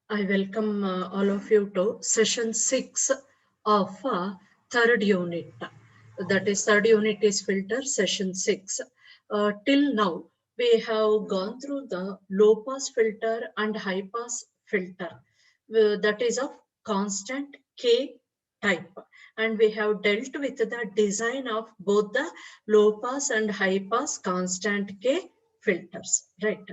I welcome all of you to session 6 of third unit. That is, third unit is filter, session 6. Till now, we have gone through the low pass filter and high pass filter. That is of constant K type. And we have dealt with the design of both the low pass and high pass constant K filters, right?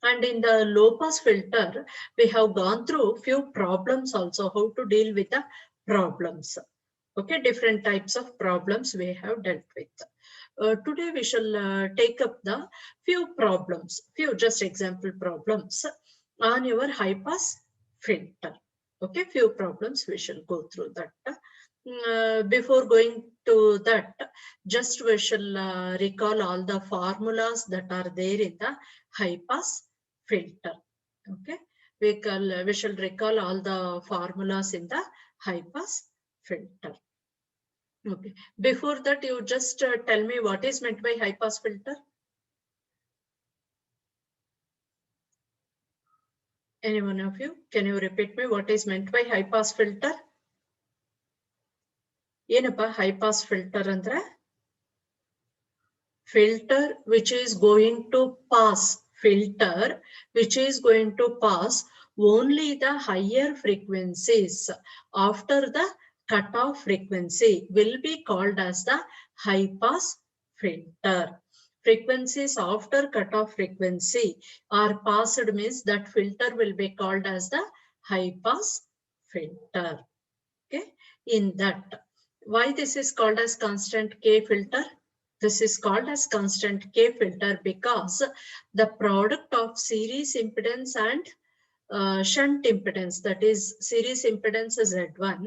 And in the low pass filter, we have gone through few problems also, how to deal with the problems. Okay, different types of problems we have dealt with. Today we shall take up the few problems, few just example problems on your high pass filter. Okay, few problems we shall go through that. Before going to that, just we shall recall all the formulas that are there in the high pass filter. Okay, we shall recall all the formulas in the high pass filter. Okay, before that, you just tell me what is meant by high pass filter. Any one of you, can you repeat me what is meant by high pass filter? ಏನಪ್ಪ high pass filter ಅಂದ್ರೆ filter which is going to pass, filter which is going to pass only the higher frequencies after the cutoff frequency will be called as the high pass filter. Frequencies after cutoff frequency are passed means that filter will be called as the high pass filter. Okay, in that, why this is called as constant K filter? This is called as constant K filter because the product of series impedance and shunt impedance, that is series impedance Z1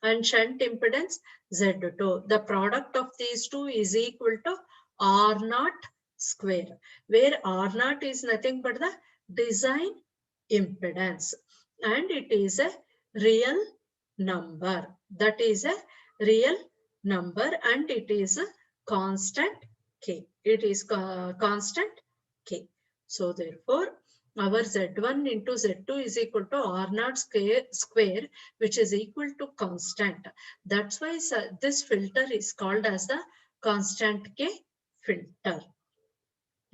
and shunt impedance Z2. The product of these two is equal to R0 square, where R0 is nothing but the design impedance and it is a real number. That is a real number and it is a constant K. It is constant K. So therefore, our Z1 into Z2 is equal to R0 square, which is equal to constant. That's why this filter is called as the constant K filter.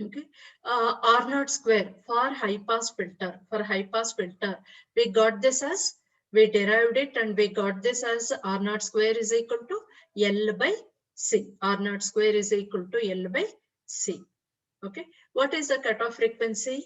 Okay, R0 square for high pass filter. For high pass filter, we got this as, we derived it and we got this as R0 square is equal to L by C. R0 square is equal to L by C. Okay, what is the cutoff frequency?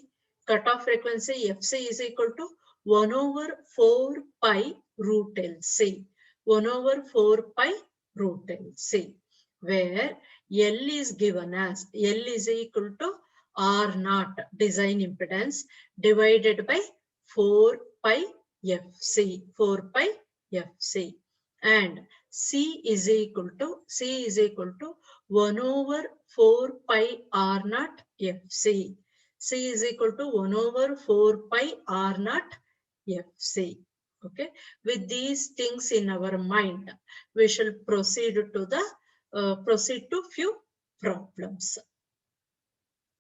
Cutoff frequency FC is equal to 1 over 4 pi root LC. 1 over 4 pi root LC, where L is given as, L is equal to R0 design impedance divided by 4 pi FC, 4 pi FC, and C is equal to 1 over 4 pi R0 FC. C is equal to 1 over 4 pi R0 FC. Okay, with these things in our mind, we shall proceed to few problems.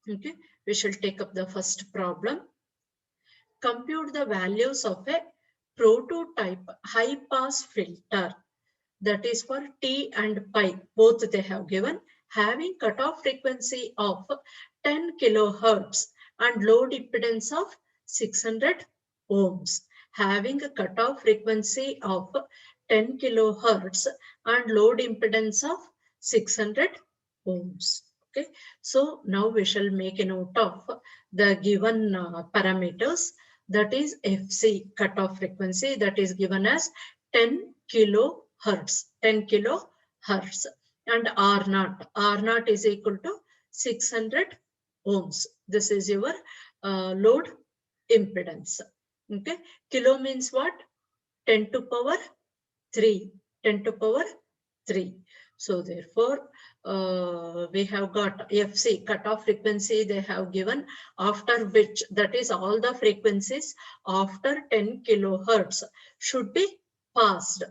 Okay, we shall take up the first problem. Compute the values of a prototype high pass filter, that is for T and pi, both they have given, having cutoff frequency of 10 kilohertz and load impedance of 600 ohms. Having a cutoff frequency of 10 kilohertz and load impedance of 600 ohms. Okay, so now we shall make a note of the given parameters, that is FC, cutoff frequency, that is given as 10 kilohertz, 10 kilohertz, and R0 is equal to 600 ohms. This is your load impedance. Okay, kilo means what? 10 to power 3, 10 to power 3. So therefore, we have got FC, cutoff frequency they have given, after which, that is all the frequencies after 10 kilohertz should be passed.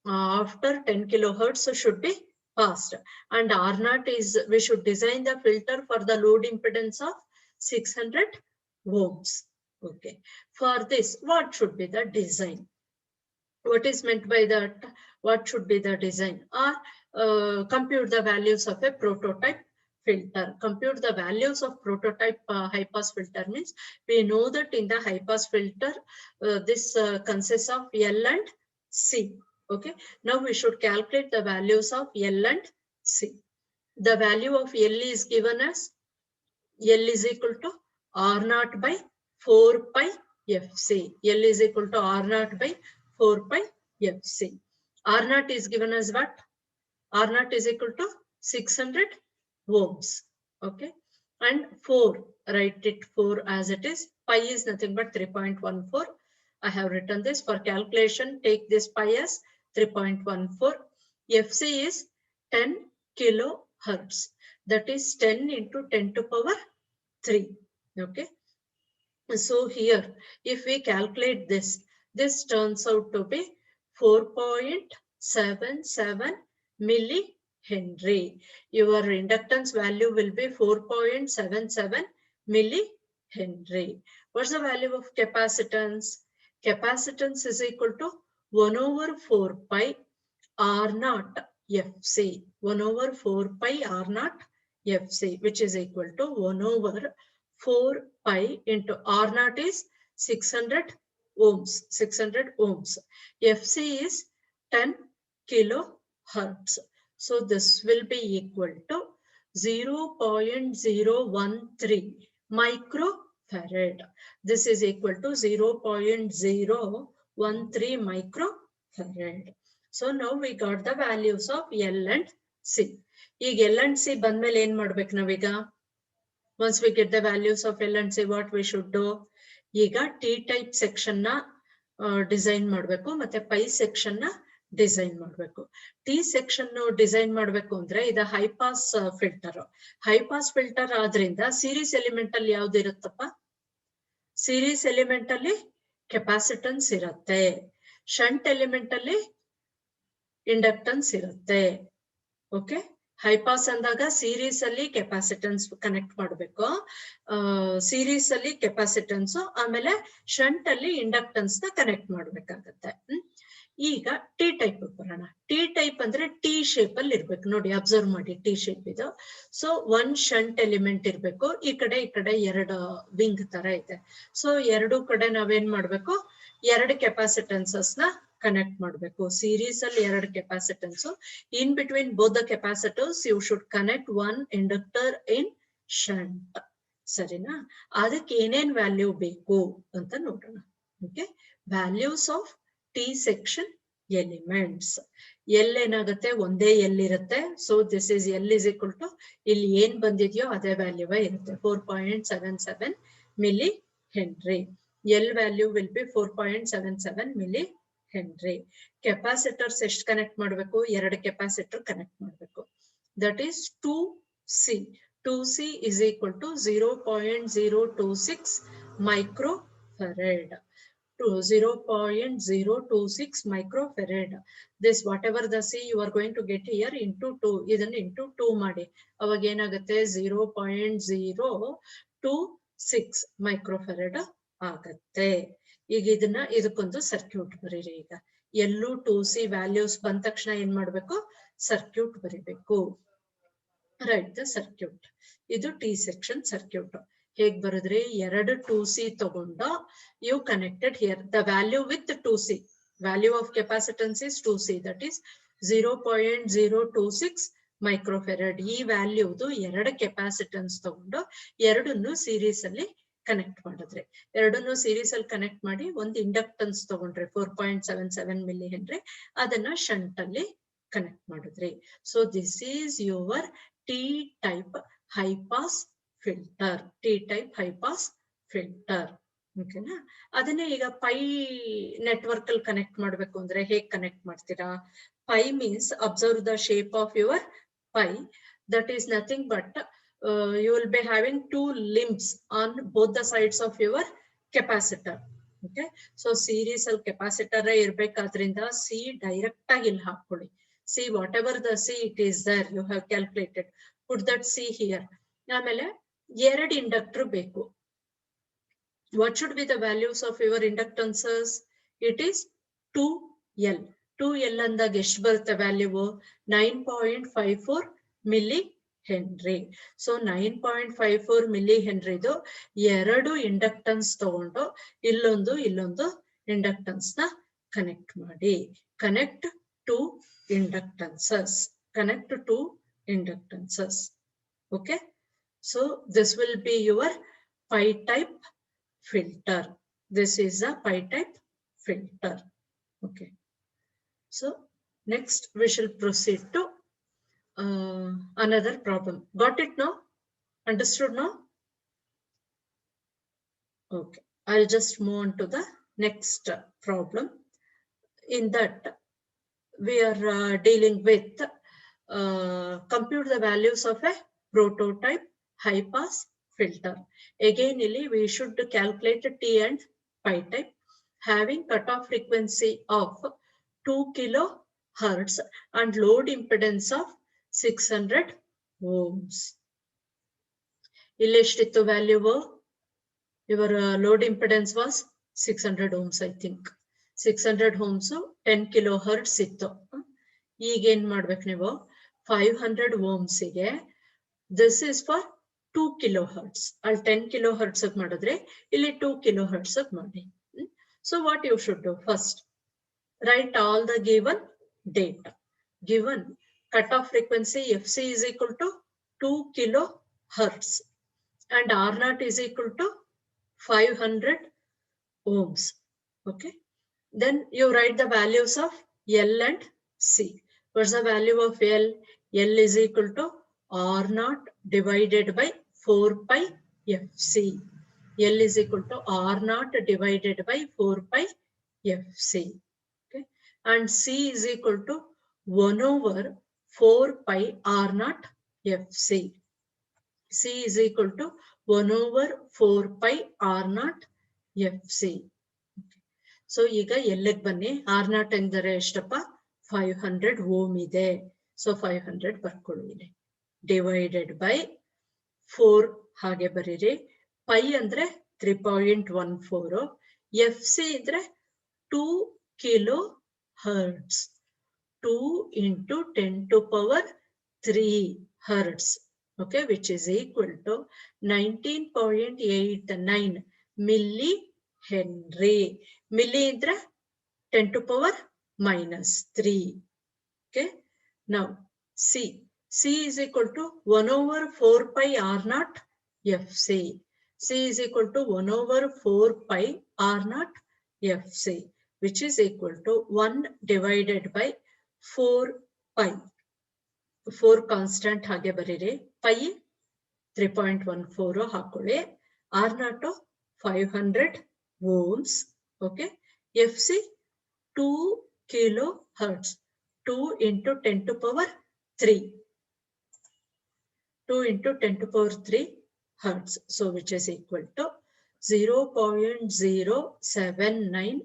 After 10 kilohertz should be passed. And R0 is, we should design the filter for the load impedance of 600 ohms. Okay. For this, what should be the design? What is meant by that? What should be the design? Or compute the values of a prototype filter. Compute the values of prototype high pass filter means we know that in the high pass filter, this consists of L and C. Okay. Now we should calculate the values of L and C. The value of L is given as L is equal to R0 by 4 pi Fc. L is equal to R0 by 4 pi Fc. R0 is given as what? R0 is equal to 600 ohms. Okay. And 4, write it 4 as it is. Pi is nothing but 3.14. I have written this for calculation. Take this pi as 3.14. Fc is 10 kilohertz. That is 10 into 10 to power 3. Okay. So here, if we calculate this, this turns out to be 4.77 millihenry. Your inductance value will be 4.77 millihenry. What's the value of capacitance? Capacitance is equal to 1 over 4 pi R0 Fc. 1 over 4 pi R0 Fc, which is equal to 1 over 4 pi into R0 is 600 ohms. 600 ohms. Fc is 10 kilohertz. So this will be equal to 0.013 microfarad. This is equal to 0.013 microfarad. So now we got the values of L and C. ಈಗ L and C ಬಂದ್ಮೇಲೆ ಏನ್ ಮಾಡ್ಬೇಕು ನಾವೀಗ? Once we get the values of L and C, what we should do? ಈಗ T-type section ನ design ಮಾಡಬೇಕು ಮತ್ತೆ pi section ನ ಡಿಸೈನ್ ಮಾಡಬೇಕು. ಟಿ ಸೆಕ್ಷನ್ ಡಿಸೈನ್ ಮಾಡಬೇಕು ಅಂದ್ರೆ ಇದು high pass filter. High pass filter ಆದ್ರಿಂದ ಸೀರೀಸ್ ಎಲಿಮೆಂಟ್ ಅಲ್ಲಿ ಯಾವ್ದು ಇರುತ್ತಪ್ಪ? ಸೀರೀಸ್ ಎಲಿಮೆಂಟ್ ಅಲ್ಲಿ ಕೆಪಾಸಿಟನ್ಸ್ ಇರುತ್ತೆ. ಶಂಟ್ ಎಲಿಮೆಂಟ್ ಅಲ್ಲಿ ಇಂಡಕ್ಟನ್ಸ್ ಇರುತ್ತೆ. ಓಕೆ. ಹೈ ಪಾಸ್ ಅಂದಾಗ ಸೀರೀಸ್ ಅಲ್ಲಿ ಕೆಪಾಸಿಟನ್ಸ್ ಕನೆಕ್ಟ್ ಮಾಡಬೇಕು. ಸೀರೀಸ್ ಅಲ್ಲಿ ಕೆಪಾಸಿಟನ್ಸ್, ಆಮೇಲೆ ಶಂಟ್ ಅಲ್ಲಿ ಇಂಡಕ್ಟನ್ಸ್ ನ ಕನೆಕ್ಟ್ ಮಾಡ್ಬೇಕಾಗತ್ತೆ. ಈಗ ಟಿ ಟೈಪ್ ಬರೋಣ. ಟಿ ಟೈಪ್ ಅಂದ್ರೆ ಟಿ ಶೇಪ್ ಅಲ್ಲಿ ಇರ್ಬೇಕು. ನೋಡಿ, ಅಬ್ಸರ್ವ್ ಮಾಡಿ, ಟಿ ಶೇಪ್ ಇದು. ಸೊ 1 ಶಂಟ್ ಎಲಿಮೆಂಟ್ ಇರ್ಬೇಕು. ಈ ಕಡೆ 2 ವಿಂಗ್ ತರ ಇದೆ. ಸೊ 2 ಕಡೆ ನಾವೇನ್ ಮಾಡ್ಬೇಕು? 2 ಕೆಪಾಸಿಟನ್ಸಸ್ ನ ಕನೆಕ್ಟ್ ಮಾಡಬೇಕು. ಸೀರೀಸ್ ಅಲ್ಲಿ 2 capacitance. In between both the capacitors you should connect 1 inductor in shunt. ಸರಿನಾ? ಅದಕ್ಕೆ ಏನೇನ್ ವ್ಯಾಲ್ಯೂ ಬೇಕು ಅಂತ ನೋಡೋಣ. Okay. Values of T section elements. L ಏನಾಗುತ್ತೆ? ಒಂದೇ ಎಲ್ ಇರುತ್ತೆ. So this is L is equal to ಇಲ್ಲಿ ಏನ್ ಬಂದಿದೆಯೋ ಅದೇ ವ್ಯಾಲ್ಯೂ ಇರುತ್ತೆ. 4.77 milli henry. L value will be 4.77 milli henry. Capacitors ಎಷ್ಟು ಕನೆಕ್ಟ್ ಮಾಡಬೇಕು? 2 ಕೆಪಾಸಿಟರ್ ಕನೆಕ್ಟ್ ಮಾಡಬೇಕು. That is 2C. 2C is equal to 0.026 microfarad. 0.026 microfarad. This whatever the C you are going to get here into 2, ಇದನ್ನ into 2 ಮಾಡಿ. ಅವಾಗ ಏನಾಗುತ್ತೆ? 0.026 microfarad ಆಗತ್ತೆ. ಈಗ ಇದಕ್ಕೊಂದು ಸರ್ಕ್ಯೂಟ್ ಬರೀರಿ. ಈಗ ಎಲ್ಲೂ 2C ವ್ಯಾಲ್ಯೂಸ್ ಬಂದ ತಕ್ಷಣ ಏನ್ ಮಾಡ್ಬೇಕು? ಸರ್ಕ್ಯೂಟ್ ಬರೀಬೇಕು. Write the circuit. ಇದು ಟಿ ಸೆಕ್ಷನ್ ಸರ್ಕ್ಯೂಟ್. ಹೇಗ್ ಬರೆದ್ರಿ? 2 2C ತಗೊಂಡು you connected here the value with 2C. Value of capacitance is 2C. That is 0.026 microfarad. ಈ ವ್ಯಾಲ್ಯೂದು 2 ಕೆಪಾಸಿಟನ್ಸ್ ತಗೊಂಡು 2 ಸೀರೀಸ್ ಅಲ್ಲಿ ಕನೆಕ್ಟ್ ಮಾಡಿದ್ರೆ, 2 ಸೀರೀಸ್ ಅಲ್ಲಿ ಕನೆಕ್ಟ್ ಮಾಡಿ ಒಂದು ಇಂಡಕ್ಟನ್ಸ್ ತಗೊಂಡ್ರೆ 4.77 ಮಿಲಿ ಹೆನ್ರಿ, ಅದನ್ನ ಶಂಟ್ ಅಲ್ಲಿ ಕನೆಕ್ಟ್ ಮಾಡಿದ್ರಿ. So this is your T type high pass filter. T type high pass filter. ಓಕೆನಾ? ಅದನ್ನೇ ಈಗ ಪೈ ನೆಟ್ವರ್ಕ್ ಅಲ್ಲಿ ಕನೆಕ್ಟ್ ಮಾಡ್ಬೇಕು ಅಂದ್ರೆ ಹೇಗ್ ಕನೆಕ್ಟ್ ಮಾಡ್ತೀರಾ? Pi means observe the shape of your pi. That is nothing but you will be having 2 limbs on both the sides of your capacitor. Okay. So series al capacitor irbekadrinda C direct agi ಇಲ್ಲಿ ಹಾಕೊಳ್ಳಿ. See whatever the C it is there you have calculated. Put that C here. ಆಮೇಲೆ 2 inductor ಬೇಕು. What should be the values of your inductances? It is 2L. 2L ಅಂದಾಗ ಎಷ್ಟು ಬರುತ್ತೆ value? 9.54 milli henry. So 9.54 milli ಹೆನ್ರಿದು ಎರಡು inductance ತಗೊಂಡು ಇಲ್ಲೊಂದು inductance ನ ಕನೆಕ್ಟ್ ಮಾಡಿ. Connect two inductances. Connect two inductances. Okay. So this will be your pi type filter. This is a pi type filter. Okay. So next we shall proceed to another problem. Got it now? Understood now? Okay. I'll just move on to the next problem. In that we are dealing with compute the values of a prototype high pass filter. Again, we should calculate T and pi type having cutoff frequency of 2 kilohertz and load impedance of 600 ohms. Illeshittu value, your load impedance was 600 ohms, I think. 600 ohms, 10 kilohertz ittu. ಈಗ ಏನ್ ಮಾಡ್ಬೇಕು ನೀವು? 500 ohms ಗೆ this is for 2 kilohertz. I'll 10 kilohertz ಮಾಡಿದ್ರೆ ಇಲ್ಲಿ 2 kilohertz ಮಾಡಿ. So what you should do? First, write all the given data. Given cutoff frequency FC is equal to 2 kilohertz and R0 is equal to 500 ohms. Okay. Then you write the values of L and C. What's the value of L? L is equal to R0 divided by 4 pi FC. L is equal to R0 divided by 4 pi FC. Okay. And C is equal to 1 over 4 pi R0 FC. C is equal to 1 over 4 pi R0 FC. Okay. So, ಈಗ ಎಲ್ಲಿಗೆ ಬನ್ನಿ? R0 ಎಂದರೆ ಎಷ್ಟಪ್ಪ? 500 ohm ಇದೆ. So 500 ಬರ್ಕೊಳ್ಳಿ. Divided by 4 ಹಾಗೆ ಬರೀರಿ. Pi ಅಂದ್ರೆ 3.14. FC ಇದ್ರೆ 2 kilo hertz. 2 into 10 to power 3 hertz. Okay, which is equal to 19.89 milli henry. Milli ಇದ್ರೆ 10 to power -3. Okay. Now C. C is equal to 1 over 4 pi R0 FC. C is equal to 1 over 4 pi R0 FC, which is equal to 1 divided by 4 pi. 4 constant ಹಾಗೆ ಬರೀರಿ. pi 3.14 ಹಾಕೊಳ್ಳಿ. R0 500 ohms. Okay. FC 2 kilohertz. 2 into 10 to power 3. 2 into 10 to power 3 hertz. So which is equal to 0.079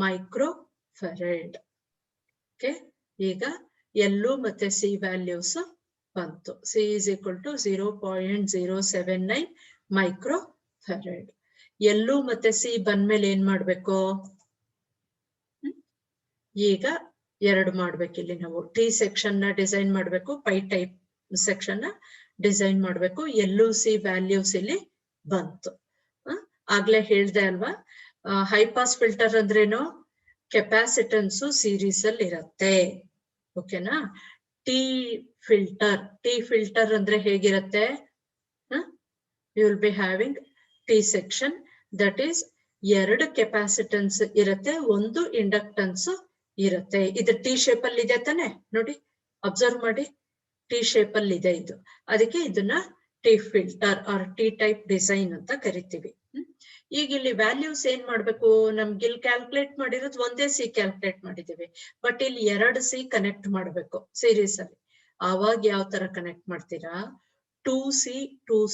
microfarad. Okay. ಈಗ ಎಲ್ಲೂ ಮತ್ತೆ C values ಬಂತು. C is equal to 0.079 microfarad. ಎಲ್ಲೂ ಮತ್ತೆ C ಬಂದ್ಮೇಲೆ ಏನ್ ಮಾಡ್ಬೇಕು? ಈಗ ಎರಡು ಮಾಡ್ಬೇಕಿಲ್ಲಿ ನಾವು. T ಸೆಕ್ಷನ್ ನ ಡಿಸೈನ್ ಮಾಡ್ಬೇಕು, ಪೈ ಟೈಪ್ ಸೆಕ್ಷನ್ ನ ಡಿಸೈನ್ ಮಾಡ್ಬೇಕು. ಎಲ್ಲೂ C ವ್ಯಾಲ್ಯೂಸ್ ಇಲ್ಲಿ ಬಂತು. ಆಗ್ಲೇ ಹೇಳ್ದೆ ಅಲ್ವಾ, ಹೈ ಪಾಸ್ ಫಿಲ್ಟರ್ ಅಂದ್ರೇನು? ಕೆಪಾಸಿಟನ್ಸ್ ಸೀರೀಸ್ ಅಲ್ಲಿ ಇರತ್ತೆ. ಓಕೆನಾ? ಟಿ ಫಿಲ್ಟರ್ ಅಂದ್ರೆ ಹೇಗಿರತ್ತೆ? You will be having T section, that is ಎರಡು ಕೆಪಾಸಿಟನ್ಸ್ ಇರತ್ತೆ, ಒಂದು ಇಂಡಕ್ಟನ್ಸ್ ಇರುತ್ತೆ. ಇದು ಟಿ ಶೇಪ್ ಅಲ್ಲಿ ಇದೆ ತಾನೆ, ನೋಡಿ ಅಬ್ಸರ್ವ್ ಮಾಡಿ, ಟಿ ಶೇಪ್ ಅಲ್ಲಿ ಇದೆ ಇದು. ಅದಕ್ಕೆ ಇದನ್ನ T filter or T type design ಅಂತ ಕರಿತೀವಿ. ಈಗ ಇಲ್ಲಿ ವ್ಯಾಲ್ಯೂಸ್ ಏನ್ ಮಾಡ್ಬೇಕು? ನಮ್ಗೆ ಇಲ್ಲಿ ಕ್ಯಾಲ್ಕುಲೇಟ್ ಮಾಡಿರೋದು ಒಂದೇ ಸಿ ಕ್ಯಾಲ್ಕುಲೇಟ್ ಮಾಡಿದೀವಿ, ಬಟ್ ಇಲ್ಲಿ 2 ಸಿ ಕನೆಕ್ಟ್ ಮಾಡ್ಬೇಕು ಸೀರೀಸ್ ಅಲ್ಲಿ. ಆವಾಗ ಯಾವ ತರ ಕನೆಕ್ಟ್ ಮಾಡ್ತೀರಾ? 2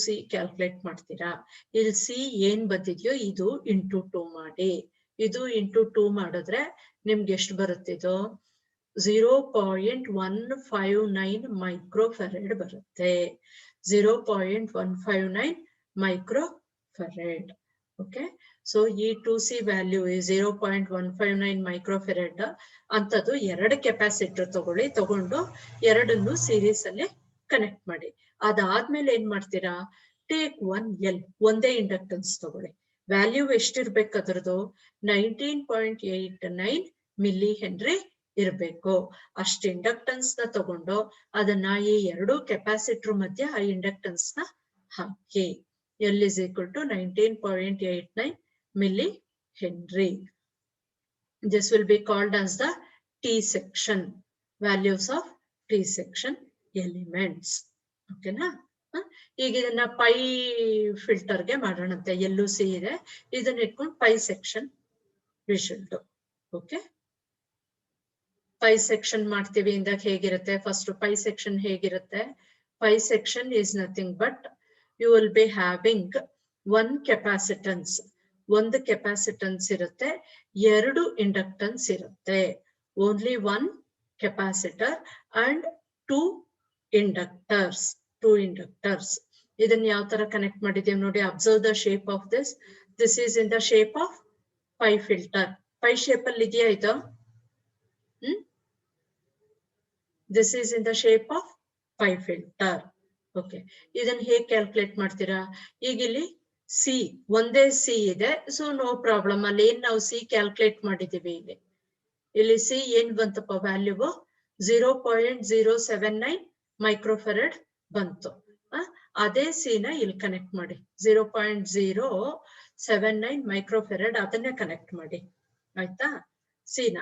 ಸಿ ಕ್ಯಾಲ್ಕುಲೇಟ್ ಮಾಡ್ತೀರಾ. ಇಲ್ಲಿ ಸಿ ಏನ್ ಬಂದಿದ್ಯೋ ಇದು ಇಂಟು 2 ಮಾಡಿ. ಇದು ಇಂಟು 2 ಮಾಡಿದ್ರೆ ನಿಮ್ಗೆ ಎಷ್ಟು ಬರುತ್ತಿದ್ದು? 0.159 ಮೈಕ್ರೋಫೆರಡ್ ಬರುತ್ತೆ. 0.159 ಮೈಕ್ರೋಫೆರಡ್. Okay, ಸೊ ಈ 2C ವ್ಯಾಲ್ಯೂ 0.159 ಮೈಕ್ರೋಫೆರಡ್ ಅಂತದ್ದು 2 ಕೆಪಾಸಿಟರ್ ತಗೊಂಡು ಎರಡನ್ನು ಸೀರೀಸ್ ಅಲ್ಲಿ ಕನೆಕ್ಟ್ ಮಾಡಿ. ಅದಾದ್ಮೇಲೆ ಏನ್ ಮಾಡ್ತೀರಾ, ಟೇಕ್ 1L ಒಂದೇ ಇಂಡಕ್ಟೆನ್ಸ್ ತಗೊಳ್ಳಿ. ವ್ಯಾಲ್ಯೂ ಎಷ್ಟಿರ್ಬೇಕು ಅದ್ರದ್ದು 19.89 ಮಿಲಿ ಹೆನ್ರಿ ಇರ್ಬೇಕು. ಅಷ್ಟು ಇಂಡಕ್ಟೆನ್ಸ್ ನ ತಗೊಂಡು ಅದನ್ನ ಈ 2 ಕೆಪಾಸಿಟರ್ ಮಧ್ಯೆ ಆ ಇಂಡಕ್ಟೆನ್ಸ್ ನ ಹಾಕಿ. L is equal to 19.89 millihenry. This will be called as the T section, values of T section elements. Okay na? ಈಗ ಇದನ್ನ ಪೈ ಫಿಲ್ಟರ್ಗೆ ಮಾಡೋಣಂತೆ. ಎಲ್ಲೂ ಸಿ ಇದೆ, ಇದನ್ನ ಇಟ್ಕೊಂಡು pi section result. Okay, pi section ಮಾಡ್ತೀವಿ ಇಂದಾಗ ಹೇಗಿರುತ್ತೆ, ಫಸ್ಟ್ ಪೈ ಸೆಕ್ಷನ್ ಹೇಗಿರುತ್ತೆ, pi section is nothing but you will be having one capacitance, ಒಂದು ಕೆಪಾಸಿಟನ್ಸ್ ಇರುತ್ತೆ, 2 ಇಂಡಕ್ಟನ್ಸ್ ಇರುತ್ತೆ. Only 1 capacitor and 2 inductors. ಇದನ್ನ ಯಾವ ತರ ಕನೆಕ್ಟ್ ಮಾಡಿದ್ದೇವೆ ನೋಡಿ. Observe the shape of this. This is in the shape of pi filter. Pi shape ಅಲ್ಲಿ ಇದೆಯಾ ಇದು? This is in the shape of pi filter. Okay, ಇದನ್ನ ಹೇಗೆ ಕ್ಯಾಲ್ಕುಲೇಟ್ ಮಾಡ್ತೀರಾ? ಈಗ ಇಲ್ಲಿ ಸಿ ಒಂದೇ ಸಿ ಇದೆ, ಸೊ ನೋ ಪ್ರಾಬ್ಲಮ್. ಅಲ್ಲಿ ಏನ್ ನಾವು ಸಿ ಕ್ಯಾಲ್ಕುಲೇಟ್ ಮಾಡಿದೀವಿ, ಇಲ್ಲಿ ಸಿ ಏನ್ ಬಂತಪ್ಪ ವ್ಯಾಲ್ಯೂ 0.079 ಮೈಕ್ರೋಫೆರಡ್ ಬಂತು. ಅದೇ ಸಿ ನ ಇಲ್ಲಿ ಕನೆಕ್ಟ್ ಮಾಡಿ, 0.079 ಮೈಕ್ರೋಫೆರಡ್ ಅದನ್ನೇ ಕನೆಕ್ಟ್ ಮಾಡಿ. ಆಯ್ತಾ? ಸಿ ನ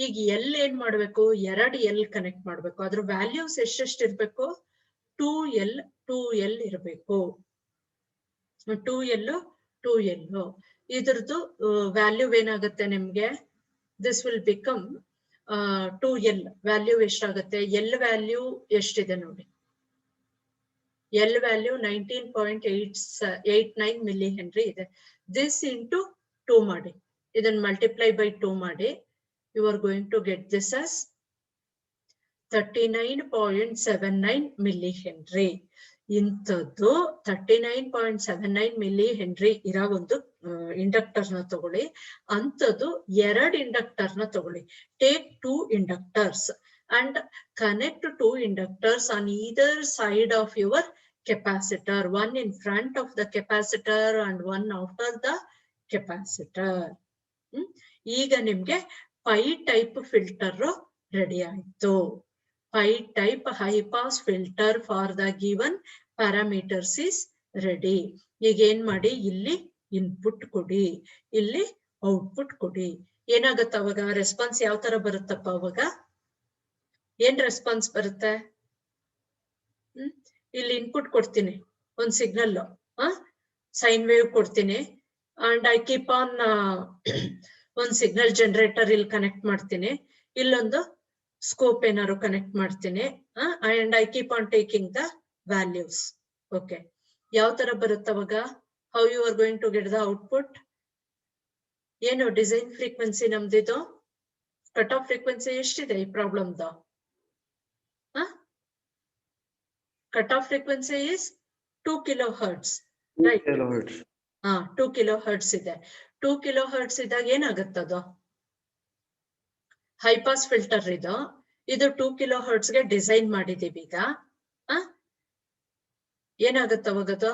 ಈಗ ಎಲ್ ಏನ್ ಮಾಡ್ಬೇಕು, 2 ಎಲ್ ಕನೆಕ್ಟ್ ಮಾಡ್ಬೇಕು. ಅದ್ರ ವ್ಯಾಲ್ಯೂಸ್ ಎಷ್ಟೆಷ್ಟು ಇರ್ಬೇಕು, 2L ಇರಬೇಕು. 2L ಇದ್ರದ್ದು ವ್ಯಾಲ್ಯೂ ಏನಾಗುತ್ತೆ ನಿಮ್ಗೆ, this will become 2L value ಎಷ್ಟಾಗುತ್ತೆ, ಎಲ್ ವ್ಯಾಲ್ಯೂ ಎಷ್ಟಿದೆ ನೋಡಿ, ಎಲ್ ವ್ಯಾಲ್ಯೂ 19.89 ಮಿಲಿ ಹೆನ್ರಿ ಇದೆ. ದಿಸ್ ಇಂಟು 2 ಮಾಡಿ, ಇದನ್ನ ಮಲ್ಟಿಪ್ಲೈ ಬೈ 2 ಮಾಡಿ, you are going to get this as 39.79 milli henry. ಇಂಥದ್ದು 39.79 ಮಿಲಿ ಹೆನ್ರಿ ಇರೋ ಒಂದು ಇಂಡಕ್ಟರ್ ನ ತಗೊಳ್ಳಿ. ಅಂಥದ್ದು 2 ಇಂಡಕ್ಟರ್ ನ ತಗೊಳ್ಳಿ. Take 2 inductors and connect 2 inductors on either side of your capacitor. One in front of the capacitor and one after the capacitor. ಈಗ ನಿಮ್ಗೆ ಪೈ ಟೈಪ್ ಫಿಲ್ಟರ್ ರೆಡಿ ಆಯ್ತು. Pi type high pass filter for the given parameters is ready. ಈಗ ಏನ್ ಮಾಡಿ, ಇಲ್ಲಿ input ಕೊಡಿ, ಇಲ್ಲಿ output ಕೊಡಿ. ಏನಾಗತ್ತ ಅವಾಗ ರೆಸ್ಪಾನ್ಸ್ ಯಾವ ತರ ಬರುತ್ತಪ್ಪ? ಅವಾಗ ಏನ್ ರೆಸ್ಪಾನ್ಸ್ ಬರುತ್ತೆ? ಇಲ್ಲಿ ಇನ್ಪುಟ್ ಕೊಡ್ತೀನಿ, ಒಂದ್ ಸಿಗ್ನಲ್ ಸೈನ್ ವೇವ್ ಕೊಡ್ತೀನಿ, ಅಂಡ್ ಐ ಕೀಪ್ ಆನ್ ಒಂದ್ ಸಿಗ್ನಲ್ ಜನರೇಟರ್ ಇಲ್ಲಿ ಕನೆಕ್ಟ್ ಮಾಡ್ತೀನಿ, ಇಲ್ಲೊಂದು ಸ್ಕೋಪ್ ಏನಾದ್ರು ಕನೆಕ್ಟ್ ಮಾಡ್ತೀನಿ, and I keep on taking the values. Okay, ಯಾವ ತರ ಬರುತ್ತೆ ಅವಾಗ? How you are going to get the output? ಏನು ಡಿಸೈನ್ ಫ್ರೀಕ್ವೆನ್ಸಿ ನಮ್ದಿದು? ಕಟ್ ಆಫ್ ಫ್ರೀಕ್ವೆನ್ಸಿ ಎಷ್ಟಿದೆ ಈ ಪ್ರಾಬ್ಲಮ್ದ? Cut off frequency is 2 kilohertz, right? 2 kilohertz ಇದೆ. 2 ಕಿಲೋಹರ್ಟ್ಸ್ ಇದ್ದಾಗ ಏನಾಗುತ್ತದು? ಹೈ ಪಾಸ್ ಫಿಲ್ಟರ್ ಇದು 2 ಕಿಲೋಹರ್ಟ್ಸ್ ಗೆ ಡಿಸೈನ್ ಮಾಡಿದೀವಿ. ಈಗ ಏನಾಗುತ್ತೆ ಅವಾಗದು?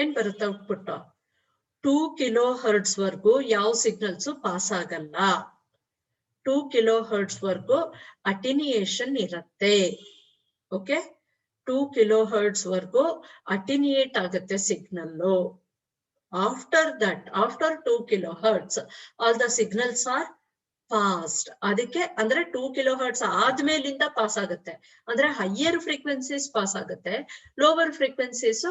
ಏನ್ ಬರುತ್ತೆ ಔಟ್ಪುಟ್? 2 ಕಿಲೋಹರ್ಟ್ಸ್ ವರ್ಗೂ ಯಾವ ಸಿಗ್ನಲ್ಸ್ ಪಾಸ್ ಆಗಲ್ಲ. 2 ಕಿಲೋಹರ್ಟ್ಸ್ ವರ್ಗೂ ಅಟಿನಿಯೇಷನ್ ಇರುತ್ತೆ. ಓಕೆ, 2 ಕಿಲೋಹರ್ಟ್ಸ್ ವರ್ಗೂ ಅಟಿನಿಯೇಟ್ ಆಗುತ್ತೆ signal. After that, after 2 kilohertz, all the signals are passed. ಅದಕ್ಕೆ ಅಂದ್ರೆ 2 kilohertz ಆದ್ಮೇಲಿಂದ ಪಾಸ್ ಆಗುತ್ತೆ. ಅಂದ್ರೆ ಹೈಯರ್ ಫ್ರೀಕ್ವೆನ್ಸೀಸ್ ಪಾಸ್ ಆಗುತ್ತೆ, ಲೋವರ್ ಫ್ರೀಕ್ವೆನ್ಸೀಸ್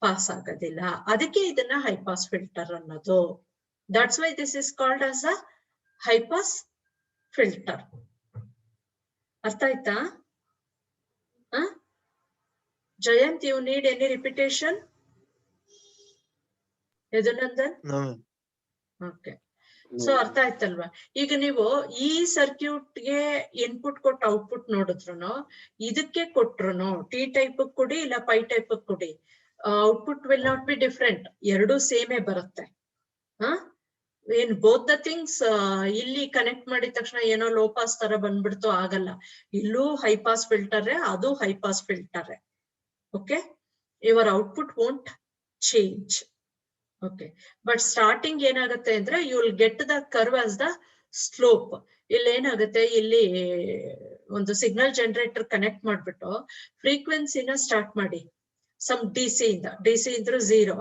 ಪಾಸ್ ಆಗೋದಿಲ್ಲ. ಅದಕ್ಕೆ ಇದನ್ನ ಹೈ ಪಾಸ್ ಫಿಲ್ಟರ್ ಅನ್ನೋದು. That's why this is called as a high pass filter. ಅರ್ಥ ಆಯ್ತಾ? Jayant, you need any repetition? Yadunandan? No. Okay. So ಅರ್ಥ ಆಯ್ತಲ್ವಾ? ಈಗ ನೀವು ಈ ಸರ್ಕ್ಯೂಟ್ಗೆ ಇನ್ಪುಟ್ ಕೊಟ್ಟು ಔಟ್ಪುಟ್ ನೋಡಿದ್ರು, ಇದಕ್ಕೆ ಕೊಟ್ರು ಟಿ ಟೈಪ್ ಕೊಡಿ ಇಲ್ಲ ಪೈ ಟೈಪ್ ಕೊಡಿ, output will not be different, ಎರಡೂ ಸೇಮೇ ಬರುತ್ತೆ. ಇನ್ ಬೋತ್ ದ ಥಿಂಗ್ಸ್ ಇಲ್ಲಿ ಕನೆಕ್ಟ್ ಮಾಡಿದ ತಕ್ಷಣ ಏನೋ ಲೋ ಪಾಸ್ ತರ ಬಂದ್ಬಿಡ್ತು, ಆಗಲ್ಲ. ಇಲ್ಲೂ ಹೈ ಪಾಸ್ ಫಿಲ್ಟರ್, ಅದು high pass filter. Okay, your output won't change. Okay, but starting ಏನಾಗುತ್ತೆ ಅಂದ್ರೆ you will get the curve as the slope. ಇಲ್ಲಿ ಏನಾಗುತ್ತೆ, ಇಲ್ಲಿ ಒಂದು ಸಿಗ್ನಲ್ ಜನರೇಟರ್ ಕನೆಕ್ಟ್ ಮಾಡ್ಬಿಟ್ಟು ಫ್ರೀಕ್ವೆನ್ಸಿನ ಸ್ಟಾರ್ಟ್ ಮಾಡಿ ಸಮ್ ಡಿಸಿ ಇದ್ರೆ 0,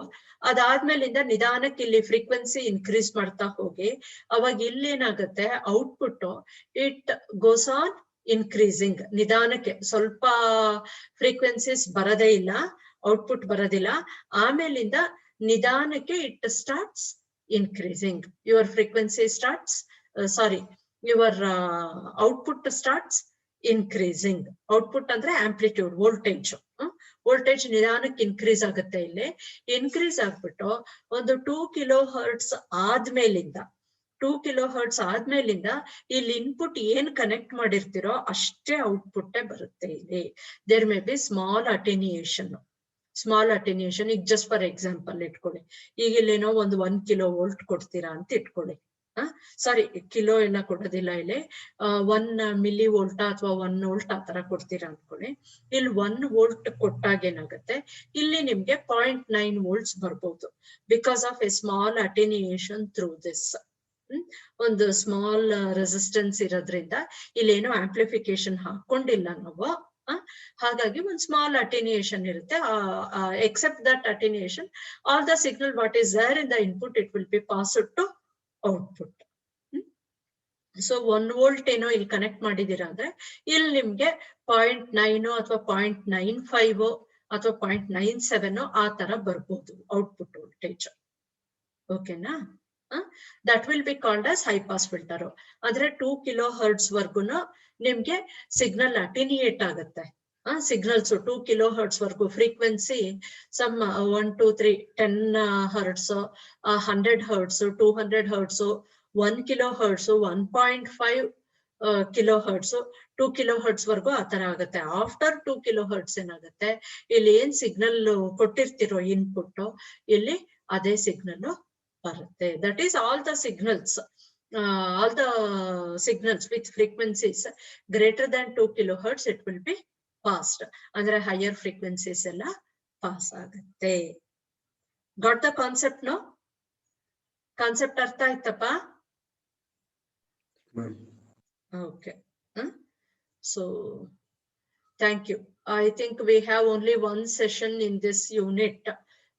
ಅದಾದ್ಮೇಲಿಂದ ನಿಧಾನಕ್ಕೆ ಇಲ್ಲಿ ಫ್ರೀಕ್ವೆನ್ಸಿ ಇನ್ಕ್ರೀಸ್ ಮಾಡ್ತಾ ಹೋಗಿ, ಅವಾಗ ಇಲ್ಲೇನಾಗುತ್ತೆ output it goes on increasing. ನಿಧಾನಕ್ಕೆ ಸ್ವಲ್ಪ ಫ್ರೀಕ್ವೆನ್ಸೀಸ್ ಬರದೇ ಇಲ್ಲ, ಔಟ್ಪುಟ್ ಬರೋದಿಲ್ಲ, ಆಮೇಲಿಂದ ನಿಧಾನಕ್ಕೆ it starts increasing. Your frequency starts your output starts increasing. Output ಅಂದ್ರೆ ಆಂಪ್ಲಿಟ್ಯೂಡ್, ವೋಲ್ಟೇಜ್ ನಿಧಾನಕ್ಕೆ ಇನ್ಕ್ರೀಸ್ ಆಗುತ್ತೆ. ಇಲ್ಲಿ ಇನ್ಕ್ರೀಸ್ ಆಗ್ಬಿಟ್ಟು ಒಂದು 2 kHz ಆದ್ಮೇಲಿಂದ ಇಲ್ಲಿ ಇನ್ಪುಟ್ ಏನ್ ಕನೆಕ್ಟ್ ಮಾಡಿರ್ತೀರೋ ಅಷ್ಟೇ ಔಟ್ಪುಟ್ ಬರುತ್ತೆ. ಇಲ್ಲಿ there may be small attenuation. ಈಗ ಜಸ್ಟ್ ಫಾರ್ ಎಕ್ಸಾಂಪಲ್ ಇಟ್ಕೊಳ್ಳಿ, ಈಗ ಇಲ್ಲೇನೋ ಒಂದು 1 kV ಕೊಡ್ತೀರಾ ಅಂತ ಇಟ್ಕೊಳ್ಳಿ. ಸಾರಿ, ಕಿಲೋ ಎಲ್ಲ ಕೊಡೋದಿಲ್ಲ, ಇಲ್ಲಿ 1 mV ಅಥವಾ 1 V ಆ ತರ ಕೊಡ್ತೀರಾ ಅನ್ಕೊಳ್ಳಿ. ಇಲ್ಲಿ 1 V ಕೊಟ್ಟಾಗ ಏನಾಗುತ್ತೆ, ಇಲ್ಲಿ ನಿಮ್ಗೆ 0.9 volts ಬರ್ಬೋದು, because of a small attenuation through this. ಒಂದು ಸ್ಮಾಲ್ ರೆಸಿಸ್ಟೆನ್ಸ್ ಇರೋದ್ರಿಂದ ಇಲ್ಲೇನೋ ಆಂಪ್ಲಿಫಿಕೇಶನ್ ಹಾಕೊಂಡಿಲ್ಲ ನಾವು, ಹಾಗಾಗಿ ಒಂದು ಸ್ಮಾಲ್ ಅಟೆನ್ಯೂಯೇಷನ್ ಇರುತ್ತೆ. Except that attenuation, all the signal what is there in the input it will be passed to output. So 1 V ಏನೋ ಇಲ್ಲಿ ಕನೆಕ್ಟ್ ಮಾಡಿದೀರಾ ಅಂದ್ರೆ ಇಲ್ಲಿ ನಿಮ್ಗೆ 0.9 ಅಥವಾ 0.95 ಅಥವಾ 0.97 ಆ ತರ ಬರ್ಬೋದು ಔಟ್ಪುಟ್ ವೋಲ್ಟೇಜ್. ಓಕೆನಾ? That will be called as high pass filter. ಅಂದ್ರೆ 2 kHz ವರ್ಗುನು ನಿಮ್ಗೆ ಸಿಗ್ನಲ್ ಅಟೆನ್ಯೂಯೇಟ್ ಆಗುತ್ತೆ. ಸಿಗ್ನಲ್ಸ್ 2 kHz ವರ್ಗು frequency some 1 2 3 10 Hz, 100 Hz, 200 Hz, 1 kHz, 1.5 kHz, 2 kHz ವರ್ಗು ಆ ತರ ಆಗುತ್ತೆ. ಆಫ್ಟರ್ 2 kHz ಏನಾಗುತ್ತೆ, ಇಲ್ಲಿ ಏನ್ ಸಿಗ್ನಲ್ ಕೊಟ್ಟಿರ್ತಿರೋ ಇನ್ಪುಟ್, ಇಲ್ಲಿ ಅದೇ ಸಿಗ್ನಲ್ ಬರುತ್ತೆ. That is all the signals with frequencies greater than 2 kHz it will be passed. ಅಂದ್ರೆ ಹೈಯರ್ ಫ್ರೀಕ್ವೆನ್ಸೀಸ್ ಎಲ್ಲ ಪಾಸ್ ಆಗುತ್ತೆ. Got the concept? No concept ಅರ್ಥ ಆಯ್ತಪ್ಪ? Okay, so thank you. I think we have only one session in this unit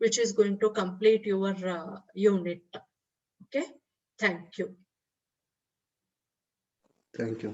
which is going to complete your unit. Okay, thank you. Thank you.